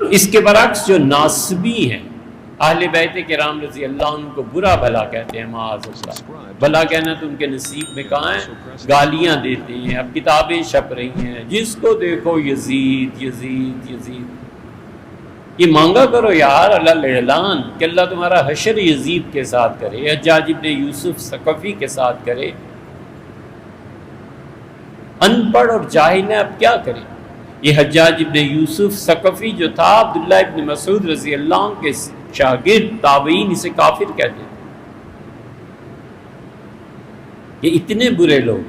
اس کے برعکس جو ناصبی ہیں، اہل بیت کرام رضی اللہ عنہ کو برا بھلا کہتے ہیں، معاذ اللہ، بھلا کہنا تو ان کے نصیب میں کہاں ہے، گالیاں دیتے ہیں، اب کتابیں چھپ رہی ہیں، جس کو دیکھو یزید یزید یزید۔ یہ مانگا کرو یار اللہ اعلان کہ اللہ تمہارا حشر یزید کے ساتھ کرے، حجاج ابن یوسف ثقفی کے ساتھ کرے۔ ان پڑھ اور جاہل ہیں، اب کیا کریں؟ یہ حجاج ابن یوسف ثقفی جو تھا، عبداللہ ابن مسعود رضی اللہ عنہ کے شاگرد، تابعین اسے کافر کہتے تھے۔ یہ اتنے برے لوگ،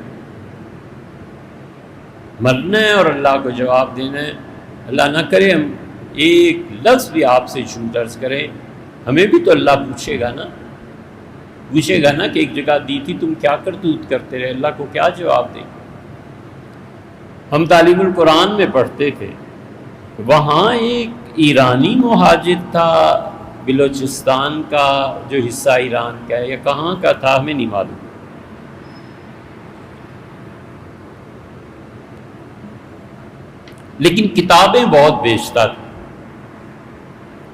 مرنا ہے اور اللہ کو جواب دینا ہے۔ اللہ نہ کرے ہم ایک لفظ بھی آپ سے جھوٹ عرض کریں، ہمیں بھی تو اللہ پوچھے گا نا کہ ایک جگہ دی تھی تم کیا کرتوت کرتے رہے، اللہ کو کیا جواب دیں؟ ہم تعلیم القرآن میں پڑھتے تھے، وہاں ایک ایرانی مہاجر تھا، بلوچستان کا جو حصہ ایران کا ہے یا کہاں کا تھا ہمیں نہیں معلوم، لیکن کتابیں بہت بیچتا تھا،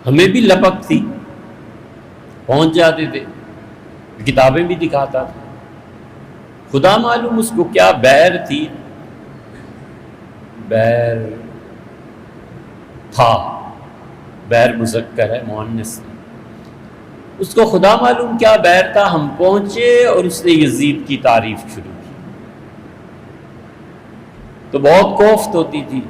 ہمیں بھی لپک تھی، پہنچ جاتے تھے، کتابیں بھی دکھاتا تھا، خدا معلوم اس کو کیا بیر تھی، بیر تھا، بیر مذکر ہے مؤنث نہیں، اس کو خدا معلوم کیا بیر تھا۔ ہم پہنچے اور اس نے یزید کی تعریف شروع کی، تو بہت کوفت ہوتی تھی،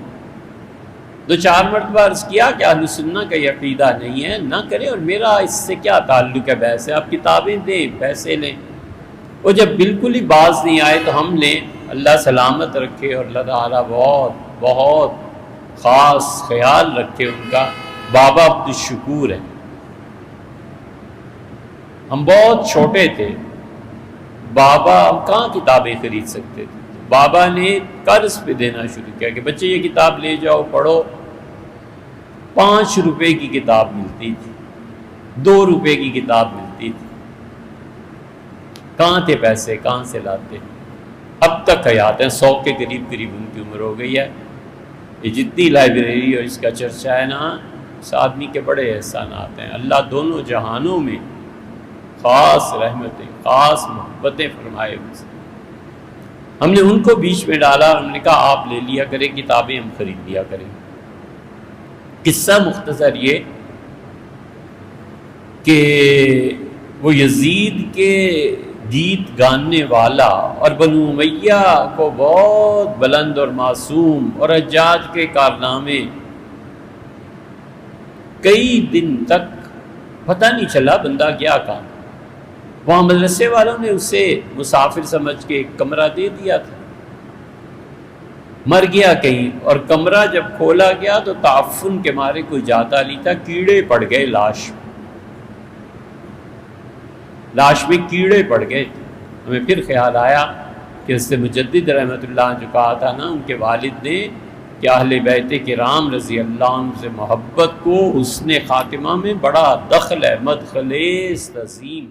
2-4 مرتبہ عرض کیا کہ اہل سنہ کا یہ عقیدہ نہیں ہے، نہ کرے، اور میرا اس سے کیا تعلق ہے بحث ہے، آپ کتابیں دیں، پیسے لیں۔ وہ جب بالکل ہی باز نہیں آئے تو ہم نے، اللہ سلامت رکھے اور اللہ تعالیٰ بہت بہت خاص خیال رکھے ان کا، بابا عبدالشکور ہے، ہم بہت چھوٹے تھے، بابا ہم کہاں کتابیں خرید سکتے تھے، بابا نے قرض پہ دینا شروع کیا کہ بچے یہ کتاب لے جاؤ پڑھو۔ 5 روپے کی کتاب ملتی تھی، 2 روپے کی کتاب ملتی تھی، کہاں تھے پیسے، کہاں سے لاتے؟ اب تک حیات ہیں، 100 کے قریب ان کی عمر ہو گئی ہے۔ یہ جتنی لائبریری اور اس کا چرچا ہے نا، اس آدمی کے بڑے احسانات ہیں، اللہ دونوں جہانوں میں خاص رحمتیں، خاص محبتیں فرمائے ان سے۔ ہم نے ان کو بیچ میں ڈالا، ہم نے کہا آپ لے لیا کریں کتابیں، ہم خرید لیا کریں۔ قصہ مختصر یہ کہ وہ یزید کے گیت گانے والا اور بنو امیہ کو بہت بلند اور معصوم، اور حجاج کے کارنامے، کئی دن تک پتہ نہیں چلا بندہ گیا کہاں۔ وہاں مدرسے والوں نے اسے مسافر سمجھ کے ایک کمرہ دے دیا تھا، مر گیا کہیں، اور کمرہ جب کھولا گیا تو تعفن کے مارے کوئی جاتا نہیں تھا، کیڑے پڑ گئے لاش میں کیڑے پڑ گئے۔ ہمیں پھر خیال آیا کہ اس سے مجدد رحمۃ اللہ جو کہا تھا نا ان کے والد نے کہ اہل بیت کرام رضی اللہ عنہ سے محبت کو حسن خاتمہ میں بڑا دخل ہے، مدخل تعظیم۔